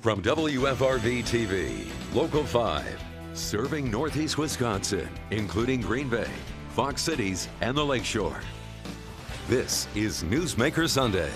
From WFRV TV, Local 5, serving Northeast Wisconsin, including Green Bay, Fox Cities, and the Lakeshore. This is Newsmaker Sunday.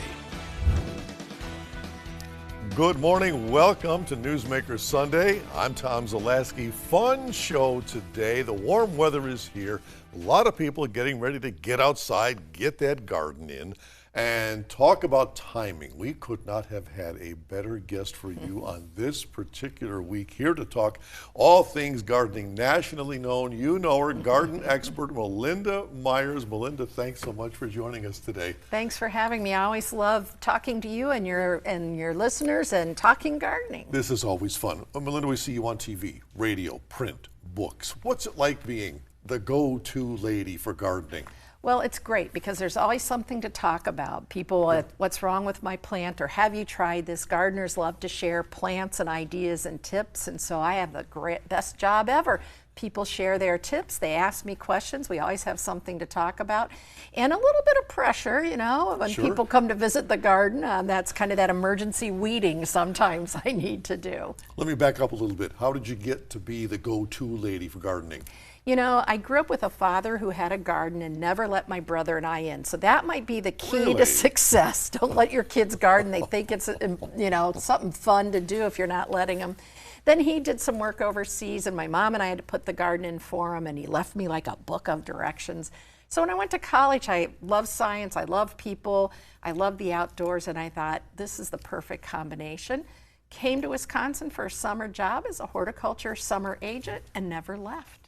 Good morning. Welcome to Newsmaker Sunday. I'm Tom Zalaski. Fun show today. The warm weather is here. A lot of people getting ready to get outside, get that garden in, and talk about timing. We could not have had a better guest for you on this particular week, here to talk all things gardening. Nationally known, you know her, garden expert Melinda Myers. Melinda, thanks so much for joining us today. Thanks for having me. I always love talking to you and your listeners and talking gardening. This is always fun. Melinda, we see you on TV, radio, print, books. What's it like being the go-to lady for gardening? Well, it's great because there's always something to talk about. People, what's wrong with my plant, or have you tried this? Gardeners love to share plants and ideas and tips, and so I have the best job ever. People share their tips, they ask me questions, we always have something to talk about, and a little bit of pressure, you know, when people come to visit the garden. That's kind of that emergency weeding sometimes I need to do. Let me back up a little bit. How did you get to be the go-to lady for gardening? You know, I grew up with a father who had a garden and never let my brother and I in. So that might be the key to success. Don't let your kids garden. They think it's, you know, something fun to do if you're not letting them. Then he did some work overseas, and my mom and I had to put the garden in for him, and he left me like a book of directions. So when I went to college, I love science, I love people, I love the outdoors, and I thought this is the perfect combination. Came to Wisconsin for a summer job as a horticulture summer agent and never left.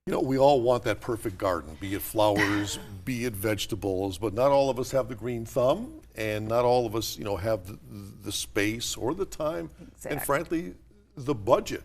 You know, we all want that perfect garden, be it flowers, be it vegetables, but not all of us have the green thumb, and not all of us, you know, have the space or the time, and frankly, the budget.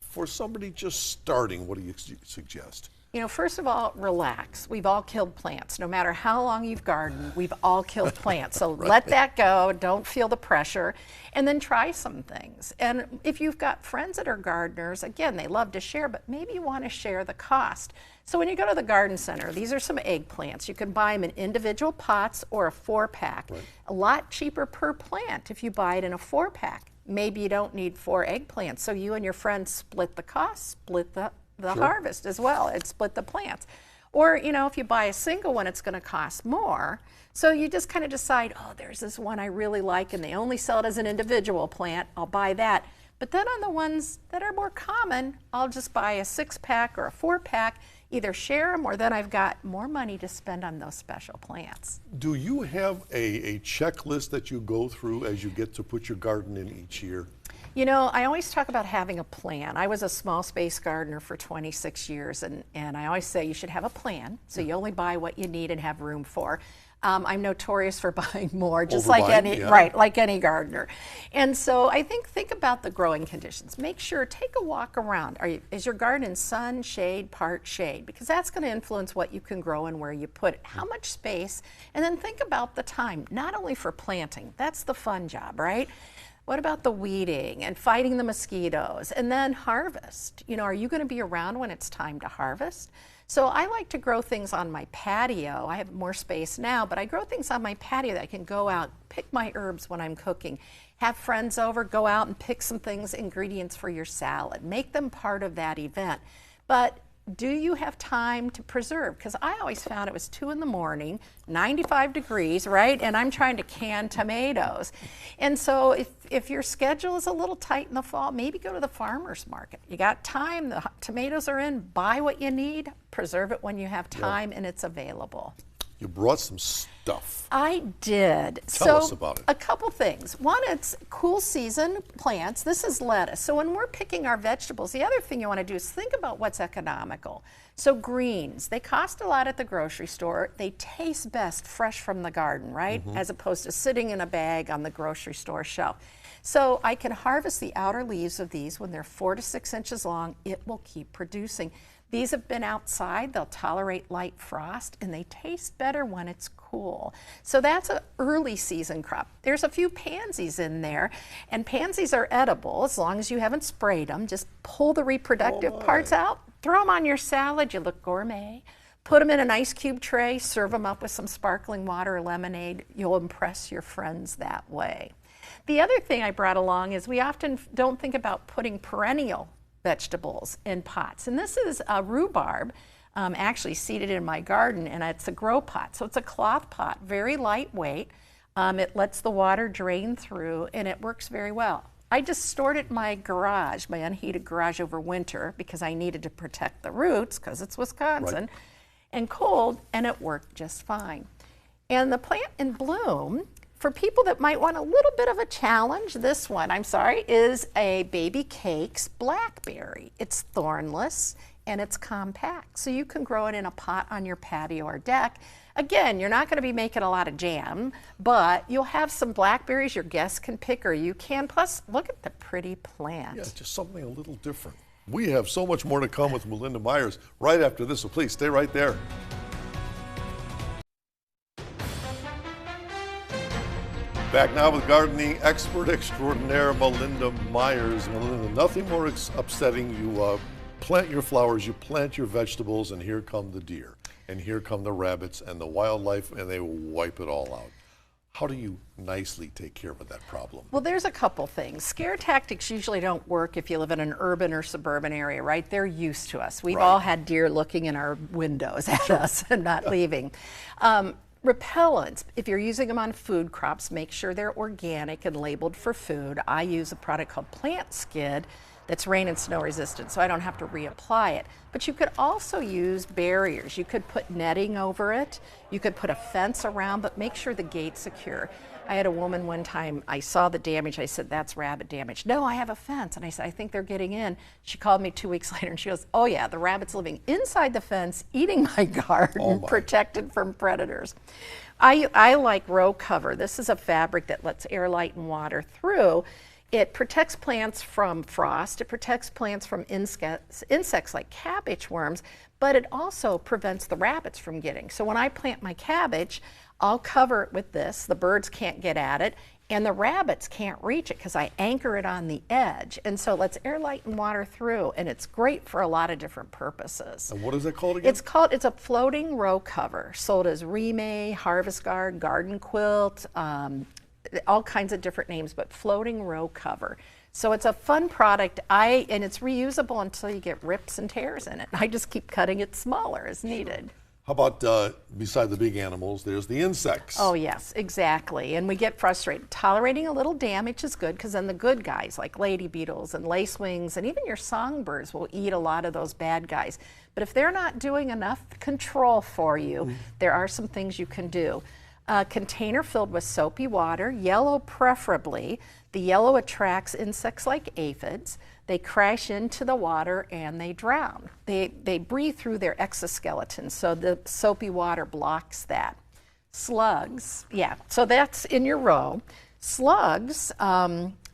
For somebody just starting, what do you suggest? You know, first of all, relax. We've all killed plants. No matter how long you've gardened, we've all killed plants. So let that go. Don't feel the pressure. And then try some things. And if you've got friends that are gardeners, again, they love to share, but maybe you want to share the cost. So when you go to the garden center, these are some eggplants. You can buy them in individual pots or a 4-pack. A lot cheaper per plant if you buy it in a 4-pack. Maybe you don't need 4 eggplants. So you and your friends split the cost, split the harvest as well, and split the plants. Or, you know, if you buy a single one, it's going to cost more. So you just kind of decide, oh, there's this one I really like, and they only sell it as an individual plant. I'll buy that. But then on the ones that are more common, I'll just buy a 6-pack or a 4-pack, either share them, or then I've got more money to spend on those special plants. Do you have a checklist that you go through as you get to put your garden in each year? You know, I always talk about having a plan. I was a small space gardener for 26 years, and I always say you should have a plan, so you only buy what you need and have room for. I'm notorious for buying more, just like any gardener. And so I think about the growing conditions. Make sure, take a walk around. Is your garden in sun, shade, part shade? Because that's going to influence what you can grow and where you put it. How much space? And then think about the time, not only for planting. That's the fun job, right? What about the weeding and fighting the mosquitoes? And then harvest. You know, are you going to be around when it's time to harvest? So I like to grow things on my patio. I have more space now, but I grow things on my patio that I can go out, pick my herbs when I'm cooking, have friends over, go out and pick some things, ingredients for your salad. Make them part of that event. But do you have time to preserve? Because I always found it was 2 in the morning, 95 degrees, right? And I'm trying to can tomatoes. And so if your schedule is a little tight in the fall, maybe go to the farmer's market. You got time, the tomatoes are in, buy what you need, preserve it when you have time and it's available. You brought some stuff. I did. Tell us about it. A couple things. One, it's cool season plants. This is lettuce. So when we're picking our vegetables, the other thing you want to do is think about what's economical. So greens, they cost a lot at the grocery store. They taste best fresh from the garden, right? As opposed to sitting in a bag on the grocery store shelf. So I can harvest the outer leaves of these when they're 4 to 6 inches long. It will keep producing. These have been outside, they'll tolerate light frost, and they taste better when it's cool. So that's an early season crop. There's a few pansies in there, and pansies are edible as long as you haven't sprayed them. Just pull the reproductive parts out, throw them on your salad, you look gourmet. Put them in an ice cube tray, serve them up with some sparkling water or lemonade. You'll impress your friends that way. The other thing I brought along is we often don't think about putting perennial vegetables in pots. And this is a rhubarb, actually seeded in my garden, and it's a grow pot. So it's a cloth pot, very lightweight. It lets the water drain through, and it works very well. I just stored it in my garage, my unheated garage over winter, because I needed to protect the roots, because it's Wisconsin, and cold, and it worked just fine. And the plant in bloom, for people that might want a little bit of a challenge, this one, is a baby cakes blackberry. It's thornless and it's compact. So you can grow it in a pot on your patio or deck. Again, you're not going to be making a lot of jam, but you'll have some blackberries your guests can pick, or you can. Plus, look at the pretty plant. Yeah, just something a little different. We have so much more to come with Melinda Myers right after this, so please stay right there. Back now with gardening expert extraordinaire Melinda Myers. Melinda, nothing more upsetting. You plant your flowers, you plant your vegetables, and here come the deer, and here come the rabbits and the wildlife, and they wipe it all out. How do you nicely take care of that problem? Well, there's a couple things. Scare tactics usually don't work if you live in an urban or suburban area, right? They're used to us. We've all had deer looking in our windows at us and not leaving. Repellents, if you're using them on food crops, make sure they're organic and labeled for food. I use a product called Plant Skid that's rain and snow resistant, so I don't have to reapply it. But you could also use barriers. You could put netting over it. You could put a fence around, but make sure the gate's secure. I had a woman one time, I saw the damage. I said, that's rabbit damage. No, I have a fence. And I said, I think they're getting in. She called me 2 weeks later and she goes, oh yeah, the rabbit's living inside the fence, eating my garden, protected from predators. I like row cover. This is a fabric that lets air, light, and water through. It protects plants from frost. It protects plants from insects like cabbage worms, but it also prevents the rabbits from getting. So when I plant my cabbage, I'll cover it with this. The birds can't get at it, and the rabbits can't reach it because I anchor it on the edge. And so it lets air, light, and water through, and it's great for a lot of different purposes. And what is it called again? It's a floating row cover, sold as Remay, Harvest Guard, Garden Quilt, all kinds of different names, but floating row cover. So it's a fun product, and it's reusable until you get rips and tears in it. I just keep cutting it smaller as needed. How about, beside the big animals, there's the insects. Oh yes, exactly, and we get frustrated. Tolerating a little damage is good, because then the good guys, like lady beetles and lacewings, and even your songbirds will eat a lot of those bad guys. But if they're not doing enough control for you, there are some things you can do. A container filled with soapy water, yellow preferably. The yellow attracts insects like aphids. They crash into the water and they drown. They breathe through their exoskeleton, so the soapy water blocks that. Slugs, yeah, so that's in your row. Slugs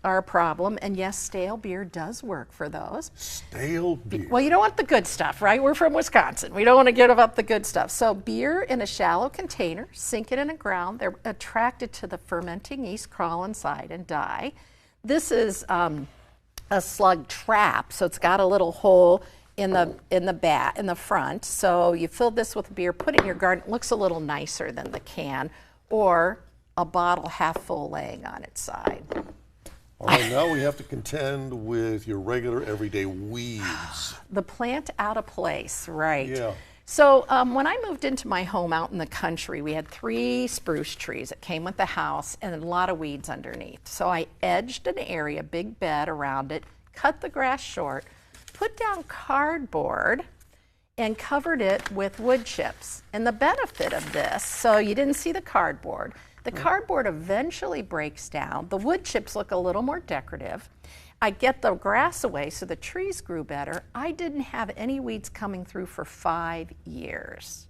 are a problem, and yes, stale beer does work for those. Stale beer? Well, you don't want the good stuff, right? We're from Wisconsin. We don't want to give up the good stuff. So beer in a shallow container, sink it in the ground. They're attracted to the fermenting yeast, crawl inside and die. This is a slug trap, so it's got a little hole in the front. So you fill this with beer, put it in your garden. It looks a little nicer than the can, or a bottle half full laying on its side. All right, now we have to contend with your regular everyday weeds. The plant out of place, right. Yeah. So when I moved into my home out in the country, we had 3 spruce trees that came with the house and a lot of weeds underneath. So I edged an area, big bed around it, cut the grass short, put down cardboard, and covered it with wood chips. And the benefit of this, so you didn't see the cardboard. The cardboard eventually breaks down. The wood chips look a little more decorative. I get the grass away so the trees grew better. I didn't have any weeds coming through for 5 years.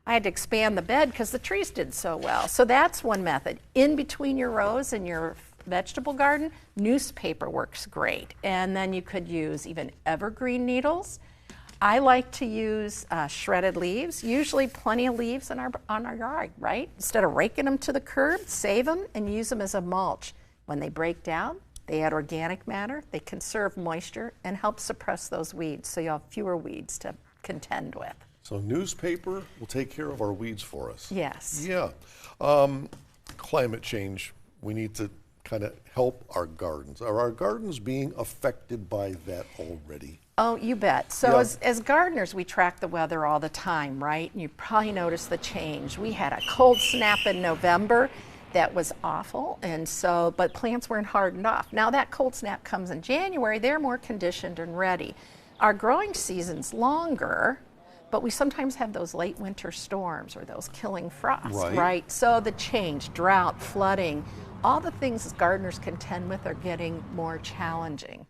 I had to expand the bed because the trees did so well. So that's one method. In between your rows in your vegetable garden, newspaper works great. And then you could use even evergreen needles. I like to use shredded leaves, usually plenty of leaves on our yard, right? Instead of raking them to the curb, save them and use them as a mulch. When they break down, they add organic matter, they conserve moisture, and help suppress those weeds, so you'll have fewer weeds to contend with. So newspaper will take care of our weeds for us. Yes. Yeah. Climate change, we need to kind of help our gardens. Are our gardens being affected by that already? Oh, you bet. So Yeah. as gardeners, we track the weather all the time, right? And you probably noticed the change. We had a cold snap in November that was awful, and so, but plants weren't hardened off. Now that cold snap comes in January, they're more conditioned and ready. Our growing season's longer, but we sometimes have those late winter storms or those killing frosts, right? So the change, drought, flooding, all the things gardeners contend with are getting more challenging.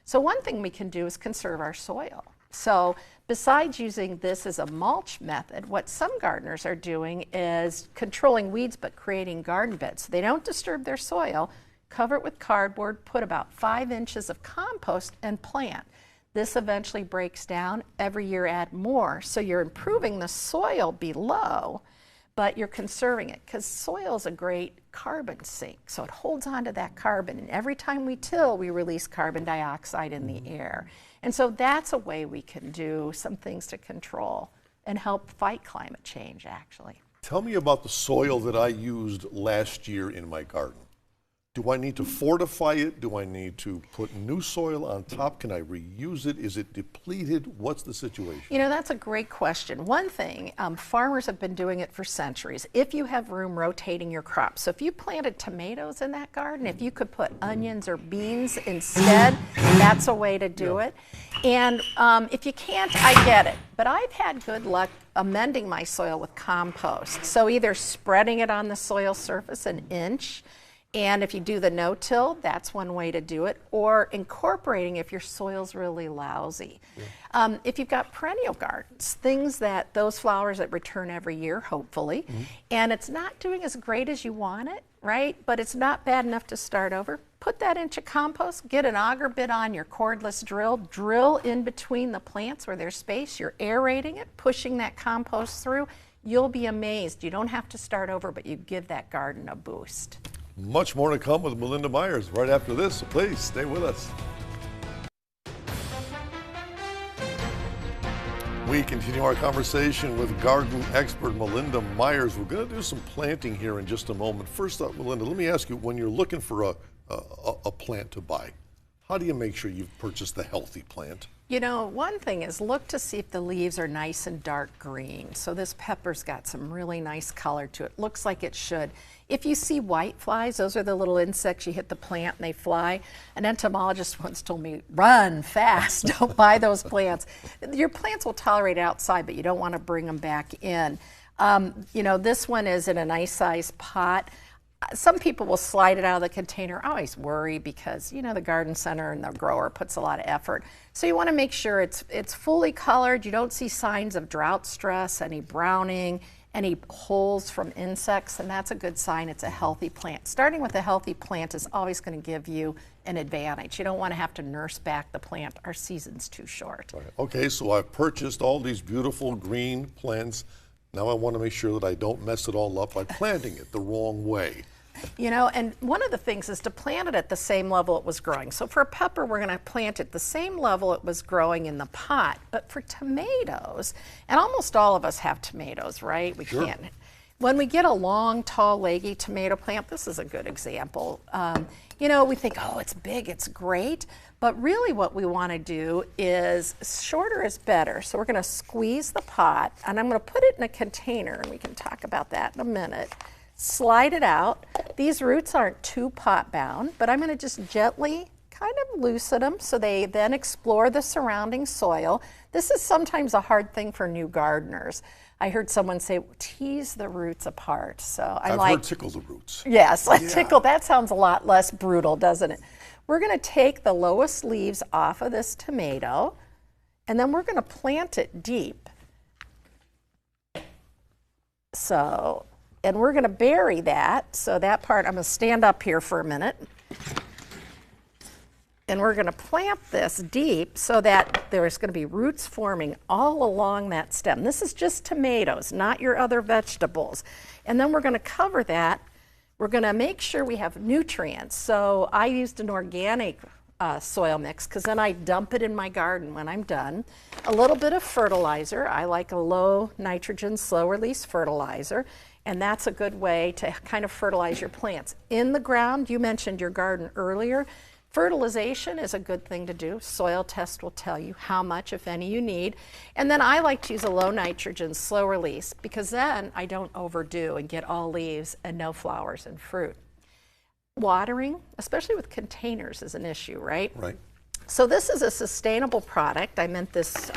So one thing we can do is conserve our soil. So besides using this as a mulch method, what some gardeners are doing is controlling weeds but creating garden beds. So they don't disturb their soil, cover it with cardboard, put about 5 inches of compost and plant. This eventually breaks down. Every year add more. So you're improving the soil below, but you're conserving it because soil is a great carbon sink. So it holds on to that carbon. And every time we till, we release carbon dioxide in the air. And so that's a way we can do some things to control and help fight climate change, actually. Tell me about the soil that I used last year in my garden. Do I need to fortify it? Do I need to put new soil on top? Can I reuse it? Is it depleted? What's the situation? You know, that's a great question. One thing, farmers have been doing it for centuries. If you have room, rotating your crops. So if you planted tomatoes in that garden, if you could put onions or beans instead, that's a way to do it. And if you can't, I get it. But I've had good luck amending my soil with compost. So either spreading it on the soil surface an inch, and if you do the no-till, that's one way to do it, or incorporating if your soil's really lousy. If you've got perennial gardens, those flowers that return every year, hopefully, and it's not doing as great as you want it, right? But it's not bad enough to start over. Put that inch of compost, get an auger bit on your cordless drill in between the plants where there's space, you're aerating it, pushing that compost through. You'll be amazed. You don't have to start over, but you give that garden a boost. Much more to come with Melinda Myers right after this, so please stay with us. We continue our conversation with garden expert Melinda Myers. We're going to do some planting here in just a moment. First up, Melinda, let me ask you, when you're looking for a plant to buy, how do you make sure you've purchased the healthy plant? You know, one thing is look to see if the leaves are nice and dark green. So this pepper's got some really nice color to it. Looks like it should. If you see white flies, those are the little insects, you hit the plant and they fly. An entomologist once told me, run fast, don't buy those plants. Your plants will tolerate it outside, but you don't want to bring them back in. You know, this one is in a nice sized pot. Some people will slide it out of the container. I always worry because, you know, the garden center and the grower puts a lot of effort. So you want to make sure it's fully colored. You don't see signs of drought stress, any browning, any holes from insects, and that's a good sign it's a healthy plant. Starting with a healthy plant is always going to give you an advantage. You don't want to have to nurse back the plant. Our season's too short. Right. Okay, so I've purchased all these beautiful green plants. Now I want to make sure that I don't mess it all up by planting it the wrong way. You know, and one of the things is to plant it at the same level it was growing. So for a pepper, we're going to plant it the same level it was growing in the pot. But for tomatoes, and almost all of us have tomatoes, right? We can't. When we get a long, tall, leggy tomato plant, this is a good example. You know, we think, oh, it's big, it's great. But really what we want to do is shorter is better. So we're going to squeeze the pot, and I'm going to put it in a container, and we can talk about that in a minute. Slide it out. These roots aren't too pot bound, but I'm going to just gently kind of loosen them so they then explore the surrounding soil. This is sometimes a hard thing for new gardeners. I heard someone say, tease the roots apart. So I've heard tickle the roots. Yes, tickle. That sounds a lot less brutal, doesn't it? We're going to take the lowest leaves off of this tomato, and then we're going to plant it deep. So, and we're going to bury that. So that part, I'm going to stand up here for a minute. And we're going to plant this deep so that there's going to be roots forming all along that stem. This is just tomatoes, not your other vegetables. And then we're going to cover that. We're going to make sure we have nutrients. So I used an organic soil mix because then I dump it in my garden when I'm done. A little bit of fertilizer. I like a low nitrogen, slow release fertilizer. And that's a good way to kind of fertilize your plants. In the ground, you mentioned your garden earlier. Fertilization is a good thing to do. Soil test will tell you how much, if any, you need. And then I like to use a low nitrogen, slow release, because then I don't overdo and get all leaves and no flowers and fruit. Watering, especially with containers, is an issue, right? Right. So this is a sustainable product. I met this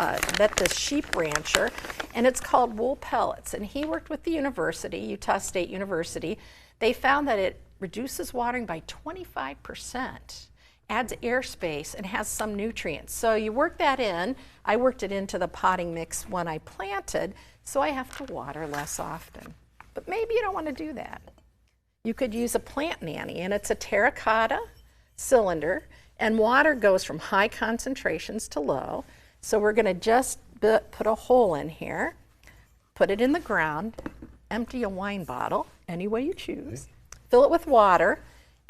sheep rancher, and it's called wool pellets. And he worked with the university, Utah State University. They found that it reduces watering by 25%, adds airspace, and has some nutrients. So you work that in. I worked it into the potting mix when I planted, so I have to water less often. But maybe you don't want to do that. You could use a plant nanny, and it's a terracotta cylinder, and water goes from high concentrations to low. So we're going to just put a hole in here, put it in the ground, empty a wine bottle, any way you choose, fill it with water,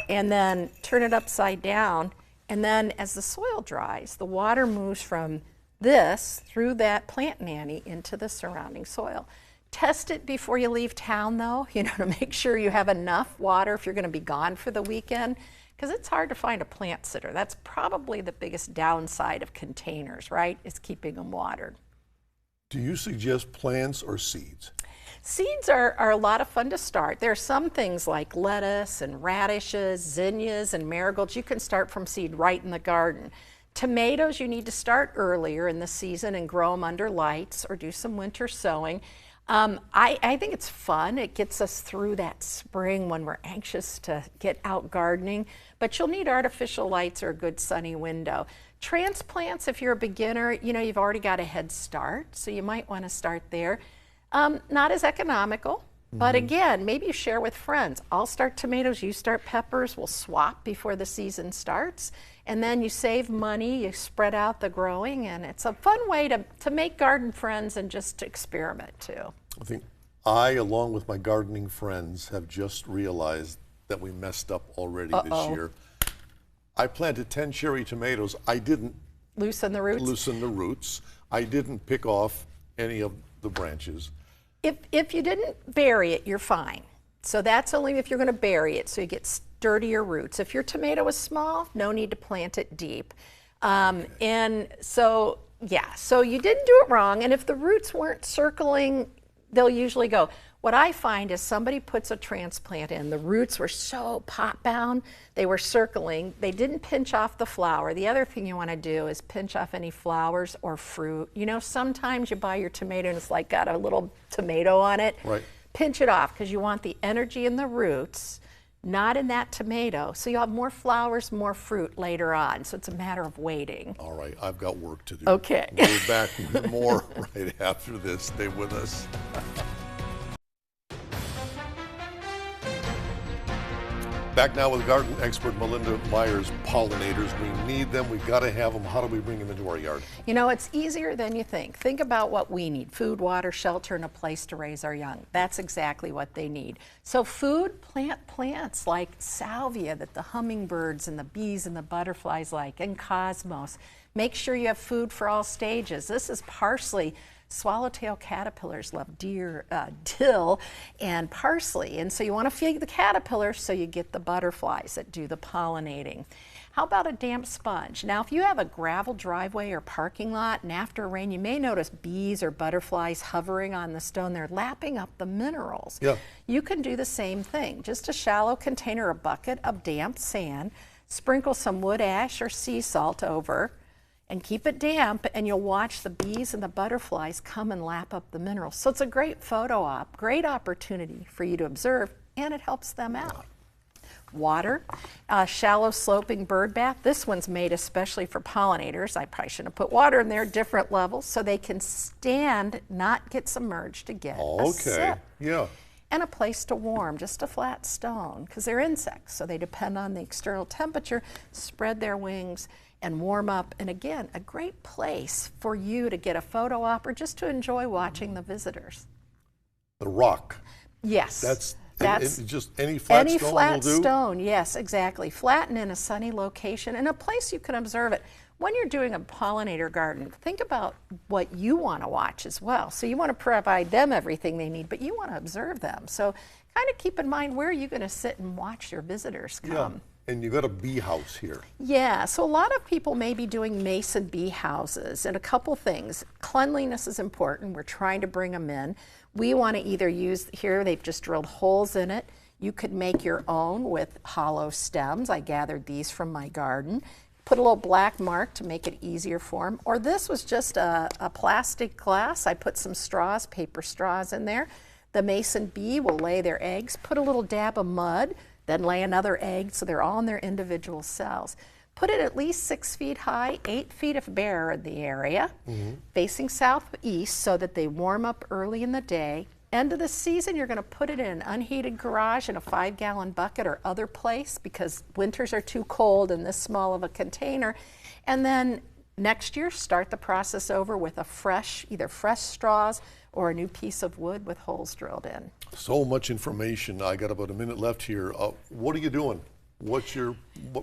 and then turn it upside down. And then as the soil dries, the water moves from this through that plant nanny into the surrounding soil. Test it before you leave town, though, to make sure you have enough water if you're going to be gone for the weekend, because it's hard to find a plant sitter. That's probably the biggest downside of containers, right, is keeping them watered. Do you suggest plants or seeds? Seeds are a lot of fun to start. There are some things like lettuce and radishes, zinnias and marigolds. You can start from seed right in the garden. Tomatoes, you need to start earlier in the season and grow them under lights or do some winter sowing. I think it's fun. It gets us through that spring when we're anxious to get out gardening, but you'll need artificial lights or a good sunny window. Transplants, if you're a beginner, you've already got a head start, so you might want to start there. Not as economical, but again, maybe you share with friends. I'll start tomatoes, you start peppers, we'll swap before the season starts, and then you save money, you spread out the growing, and it's a fun way to make garden friends and just to experiment too. I think I, along with my gardening friends, have just realized that we messed up already this year. I planted 10 cherry tomatoes. I didn't loosen the roots. I didn't pick off any of the branches. If you didn't bury it, you're fine. So that's only if you're going to bury it, so you get sturdier roots. If your tomato is small, no need to plant it deep. And so, so you didn't do it wrong. And if the roots weren't circling, they'll usually go. What I find is somebody puts a transplant in, the roots were so pot bound, they were circling, they didn't pinch off the flower. The other thing you want to do is pinch off any flowers or fruit. Sometimes you buy your tomato and it's like got a little tomato on it. Right. Pinch it off because you want the energy in the roots, not in that tomato. So you'll have more flowers, more fruit later on. So it's a matter of waiting. All right, I've got work to do. Okay. We'll be back with more right after this. Stay with us. Back now with garden expert Melinda Myers. Pollinators, we need them, we got to have them. How do we bring them into our yard? It's easier than you think. Think about what we need: food, water, shelter, and a place to raise our young. That's exactly what they need. So food, plants like salvia that the hummingbirds and the bees and the butterflies like, and cosmos. Make sure you have food for all stages. This is parsley. Swallowtail caterpillars love dill and parsley, and so you want to feed the caterpillars so you get the butterflies that do the pollinating. How about a damp sponge? Now, if you have a gravel driveway or parking lot and after rain, you may notice bees or butterflies hovering on the stone. They're lapping up the minerals. Yeah. You can do the same thing. Just a shallow container, a bucket of damp sand, sprinkle some wood ash or sea salt over, and keep it damp, and you'll watch the bees and the butterflies come and lap up the minerals. So it's a great photo op, great opportunity for you to observe, and it helps them out. Water, shallow sloping bird bath. This one's made especially for pollinators. I probably shouldn't have put water in there, different levels, so they can stand, not get submerged to get a sip. Yeah. And a place to warm, just a flat stone, because they're insects, so they depend on the external temperature, spread their wings, and warm up. And again, a great place for you to get a photo op or just to enjoy watching the visitors. The rock. Yes. That's and just any flat any stone flat will do? stone, yes, exactly. Flat and in a sunny location, and a place you can observe it. When you're doing a pollinator garden, think about what you want to watch as well. So you want to provide them everything they need, but you want to observe them. So kind of keep in mind, where are you going to sit and watch your visitors come? Yeah. And you got a bee house here. Yeah, so a lot of people may be doing mason bee houses, and a couple things. Cleanliness is important. We're trying to bring them in. We want to either use, here they've just drilled holes in it. You could make your own with hollow stems. I gathered these from my garden. Put a little black mark to make it easier for them. Or this was just a plastic glass. I put some straws, paper straws in there. The mason bee will lay their eggs, put a little dab of mud, then lay another egg, so they're all in their individual cells. Put it at least 6 feet high, 8 feet if bare in the area, facing southeast so that they warm up early in the day. End of the season, you're going to put it in an unheated garage in a 5-gallon bucket or other place, because winters are too cold in this small of a container. And then next year, start the process over with a fresh, either fresh straws or a new piece of wood with holes drilled in. So much information. I got about a minute left here. What are you doing? What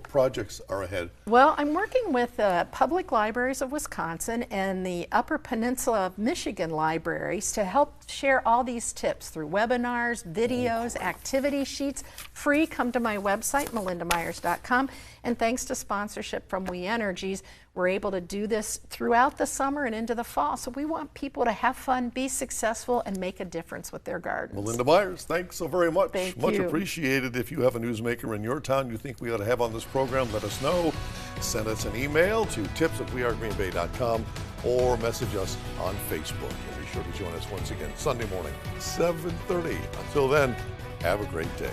projects are ahead? Well, I'm working with Public Libraries of Wisconsin and the Upper Peninsula of Michigan libraries to help share all these tips through webinars, videos, activity sheets. Free. Come to my website, melindamyers.com. And thanks to sponsorship from We Energies, we're able to do this throughout the summer and into the fall. So we want people to have fun, be successful, and make a difference with their gardens. Melinda Myers, thanks so very much. Thank Much you. appreciated. If you have a newsmaker in your town you think we ought to have on this program, let us know. Send us an email to tips@wearegreenbay.com or message us on Facebook. And be sure to join us once again Sunday morning, 7:30. Until then, have a great day.